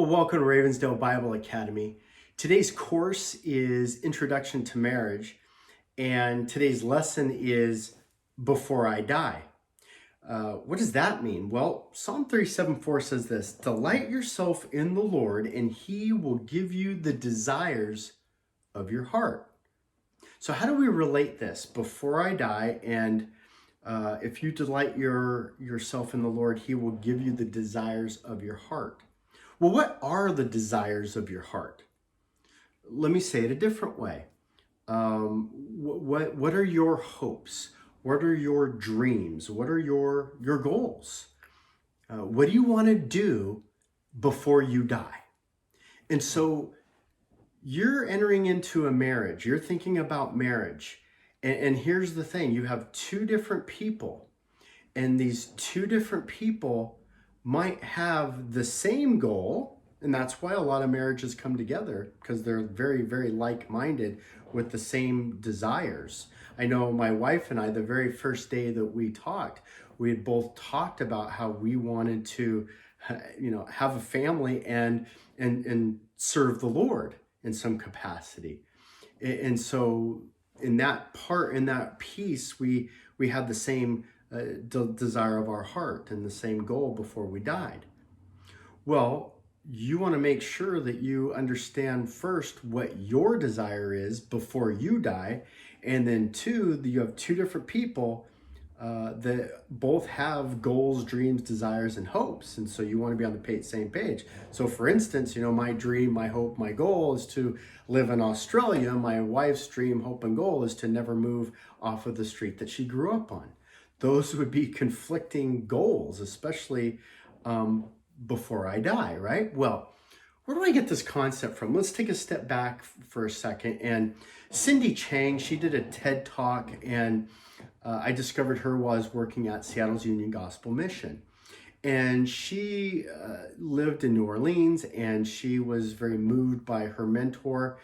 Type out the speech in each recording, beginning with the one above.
Well, welcome to Ravensdale Bible Academy. Today's course is Introduction to Marriage, and today's lesson is Before I Die. What does that mean? Well, Psalm 37:4 says this: Delight yourself in the Lord, and He will give you the desires of your heart. So how do we relate this? Before I die, and if you delight yourself in the Lord, He will give you the desires of your heart. Well, what are the desires of your heart? Let me say it a different way. What are your hopes? What are your dreams? What are your goals? What do you want to do before you die? And so you're entering into a marriage. You're thinking about marriage. And here's the thing. You have two different people. And these two different people might have the same goal, and that's why a lot of marriages come together, because they're very, very like-minded with the same desires. I know my wife and I, the very first day that we talked, we had both talked about how we wanted to, have a family and serve the Lord in some capacity. And so in that piece, we had the same desire of our heart and the same goal before we died. Well, you want to make sure that you understand first what your desire is before you die, and then two, you have two different people that both have goals, dreams, desires, and hopes, and so you want to be on the same page. So for instance, my dream, my hope, my goal is to live in Australia. My wife's dream, hope, and goal is to never move off of the street that she grew up on. Those would be conflicting goals, especially before I die, right? Well, where do I get this concept from? Let's take a step back for a second. And Cindy Chang, she did a TED Talk, and I discovered her while I was working at Seattle's Union Gospel Mission. And she lived in New Orleans, and she was very moved by her mentor.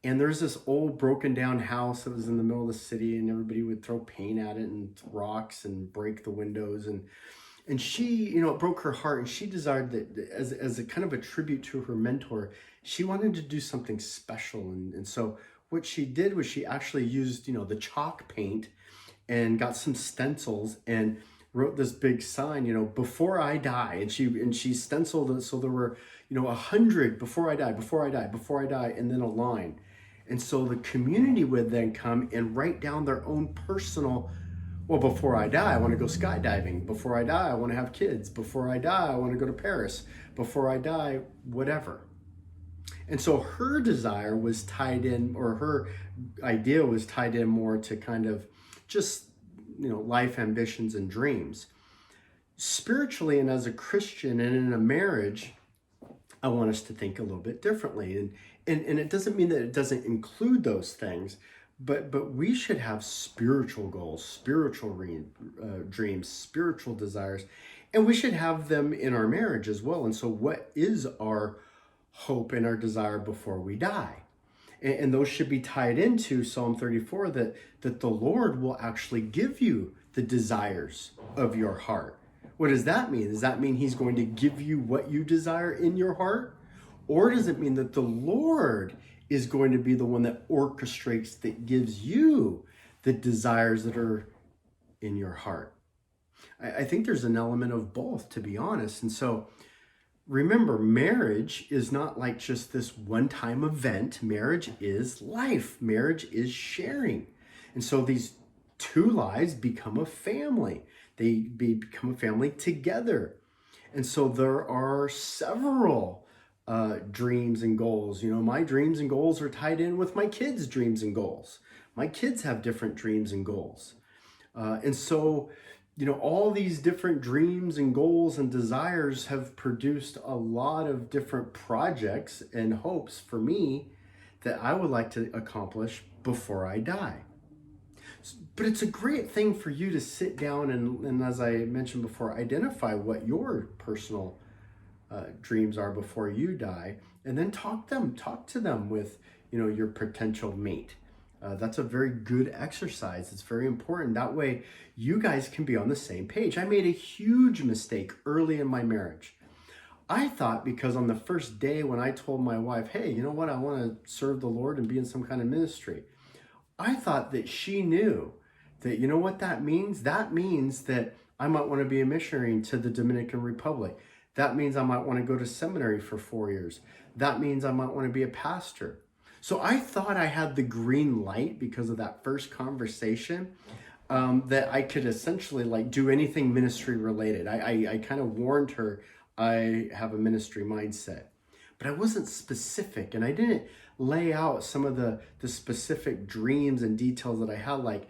And there's this old broken down house that was in the middle of the city, and everybody would throw paint at it and rocks and break the windows. And she, it broke her heart, and she desired that as a kind of a tribute to her mentor, she wanted to do something special. And so what she did was she actually used, the chalk paint and got some stencils and wrote this big sign, before I die. And she stenciled it so there were, 100 before I die, before I die, before I die, and then a line. And so the community would then come and write down their own personal, well, before I die, I want to go skydiving. Before I die, I want to have kids. Before I die, I want to go to Paris. Before I die, whatever. And so her desire was tied in, or her idea was tied in more to kind of just, life ambitions and dreams. Spiritually, and as a Christian and in a marriage, I want us to think a little bit differently. And it doesn't mean that it doesn't include those things, but we should have spiritual goals, spiritual dreams, spiritual desires, and we should have them in our marriage as well. And so what is our hope and our desire before we die? And those should be tied into Psalm 34, that the Lord will actually give you the desires of your heart. What does that mean? Does that mean He's going to give you what you desire in your heart? Or does it mean that the Lord is going to be the one that orchestrates, that gives you the desires that are in your heart? I think there's an element of both, to be honest. And so remember, marriage is not like just this one-time event. Marriage is life. Marriage is sharing. And so these two lives become a family. They become a family together. And so there are several dreams and goals. My dreams and goals are tied in with my kids' dreams and goals. My kids have different dreams and goals. And so, all these different dreams and goals and desires have produced a lot of different projects and hopes for me that I would like to accomplish before I die. But it's a great thing for you to sit down and as I mentioned before, identify what your personal dreams are before you die, and then talk to them with, your potential mate. That's a very good exercise. It's very important. That way you guys can be on the same page. I made a huge mistake early in my marriage. I thought because on the first day when I told my wife, hey, you know what, I want to serve the Lord and be in some kind of ministry, I thought that she knew that, you know what that means? That means that I might want to be a missionary to the Dominican Republic. That means I might want to go to seminary for 4 years. That means I might want to be a pastor. So I thought I had the green light because of that first conversation, that I could essentially like do anything ministry related. I kind of warned her I have a ministry mindset, but I wasn't specific, and I didn't lay out some of the specific dreams and details that I had, like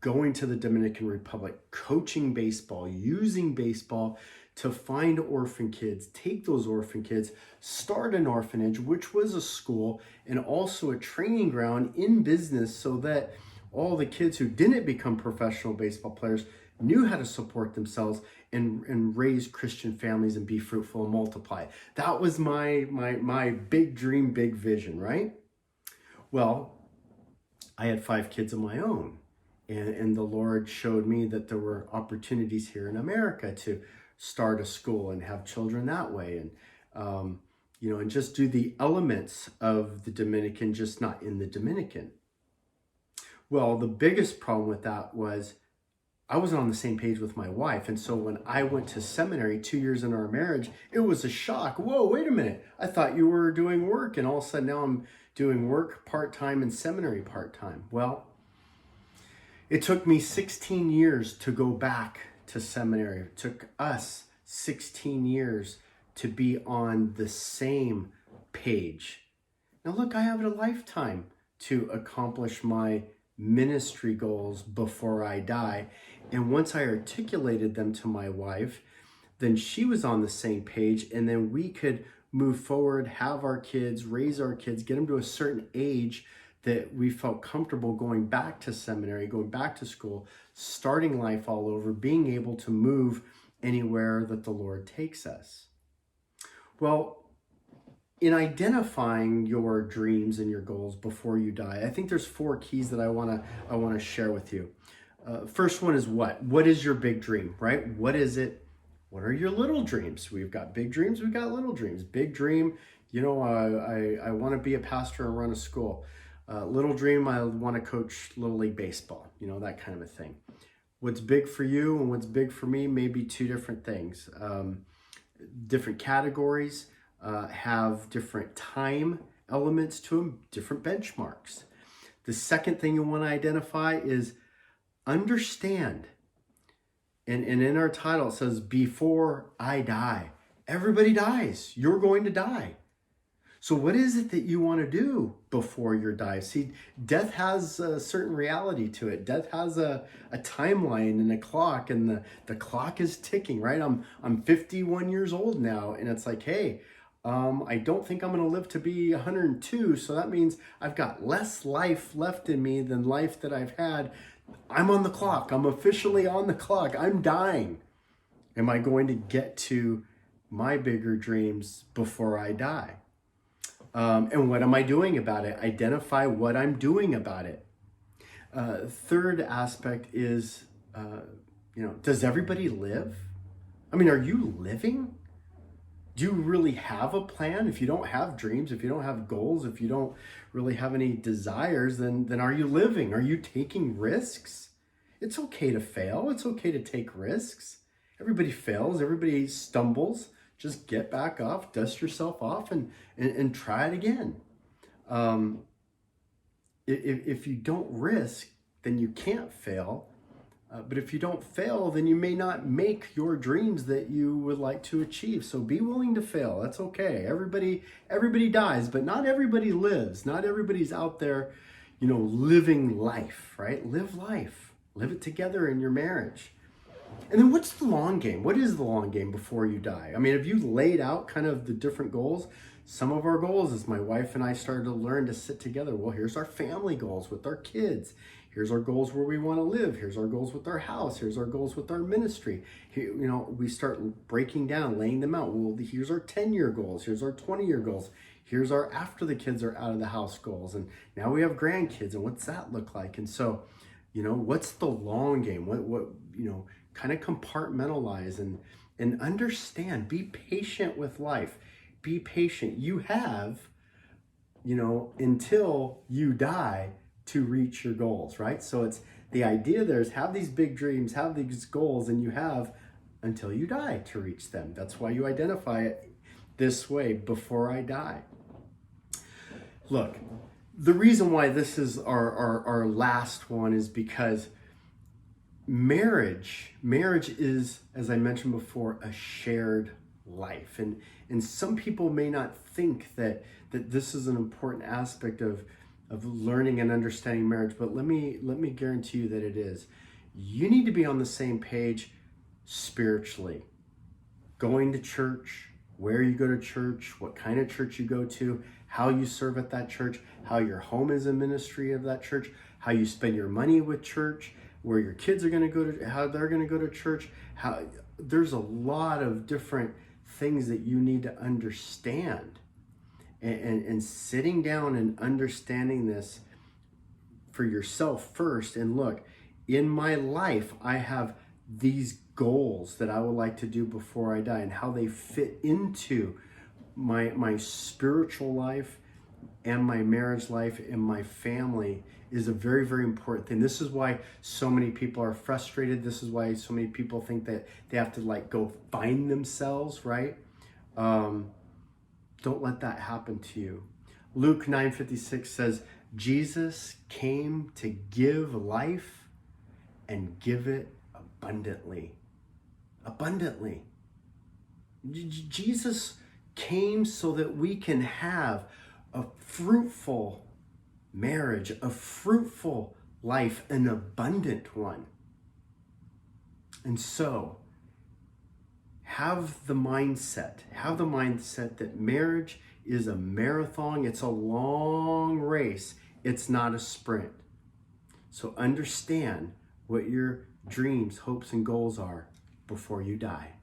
going to the Dominican Republic, coaching baseball, using baseball to find orphan kids, take those orphan kids, start an orphanage, which was a school and also a training ground in business, so that all the kids who didn't become professional baseball players knew how to support themselves and raise Christian families and be fruitful and multiply. That was my big dream, big vision, right? Well, I had 5 kids of my own, and the Lord showed me that there were opportunities here in America to start a school and have children that way, and just do the elements of the Dominican, just not in the Dominican. Well, the biggest problem with that was I wasn't on the same page with my wife. And so when I went to seminary 2 years in our marriage, it was a shock. Whoa, wait a minute. I thought you were doing work. And all of a sudden now I'm doing work part-time and seminary part-time. Well, it took me 16 years to go back to seminary. It took us 16 years to be on the same page. Now look, I have a lifetime to accomplish my ministry goals before I die. And once I articulated them to my wife, then she was on the same page, and then we could move forward, have our kids, raise our kids, get them to a certain age that we felt comfortable going back to seminary, going back to school, starting life all over, being able to move anywhere that the Lord takes us. Well, in identifying your dreams and your goals before you die, I think there's 4 keys that I want to share with you. First one is what? What is your big dream, right? What is it? What are your little dreams? We've got big dreams, we've got little dreams. Big dream, I want to be a pastor and run a school. Little dream, I want to coach Little League baseball, that kind of a thing. What's big for you and what's big for me may be 2 different things. Different categories have different time elements to them, different benchmarks. The second thing you want to identify is understand. And in our title it says, Before I Die. Everybody dies. You're going to die. So what is it that you want to do before you die? See, death has a certain reality to it. Death has a timeline and a clock, and the clock is ticking, right? I'm 51 years old now, and it's like, hey, I don't think I'm going to live to be 102, so that means I've got less life left in me than life that I've had. I'm on the clock. I'm officially on the clock. I'm dying. Am I going to get to my bigger dreams before I die? And what am I doing about it? Identify what I'm doing about it. Third aspect is, does everybody live? I mean, are you living? Do you really have a plan? If you don't have dreams, if you don't have goals, if you don't really have any desires, then are you living? Are you taking risks? It's okay to fail. It's okay to take risks. Everybody fails. Everybody stumbles. Just get back off, dust yourself off, and try it again. If you don't risk, then you can't fail. But if you don't fail, then you may not make your dreams that you would like to achieve. So be willing to fail. That's okay. Everybody dies, but not everybody lives. Not everybody's out there, living life, right? Live life. Live it together in your marriage. And then what's the long game? What is the long game before you die? I mean, have you laid out kind of the different goals? Some of our goals is my wife and I started to learn to sit together. Well, here's our family goals with our kids. Here's our goals where we want to live. Here's our goals with our house. Here's our goals with our ministry. Here, we start breaking down, laying them out. Well, here's our 10-year goals. Here's our 20-year goals. Here's our after the kids are out of the house goals. And now we have grandkids, and what's that look like? And so, what's the long game? What kind of compartmentalize and understand, be patient with life. Be patient. You have, until you die to reach your goals, right? So it's the idea there is have these big dreams, have these goals, and you have until you die to reach them. That's why you identify it this way, before I die. Look, the reason why this is our last one is because marriage is, as I mentioned before, a shared life. And some people may not think that this is an important aspect of learning and understanding marriage, but let me guarantee you that it is. You need to be on the same page spiritually. Going to church, where you go to church, what kind of church you go to, how you serve at that church, how your home is a ministry of that church, how you spend your money with church, where your kids are going to go to, how they're going to go to church. There's a lot of different things that you need to understand. And sitting down and understanding this for yourself first. And look, in my life, I have these goals that I would like to do before I die, and how they fit into my spiritual life and my marriage life and my family is a very, very important thing. This is why so many people are frustrated. This is why so many people think that they have to go find themselves, right? Don't let that happen to you. Luke 9:56 says, Jesus came to give life and give it abundantly. Abundantly. Jesus came so that we can have a fruitful marriage, a fruitful life, an abundant one. And so, have the mindset that marriage is a marathon. It's a long race. It's not a sprint. So understand what your dreams, hopes, and goals are before you die.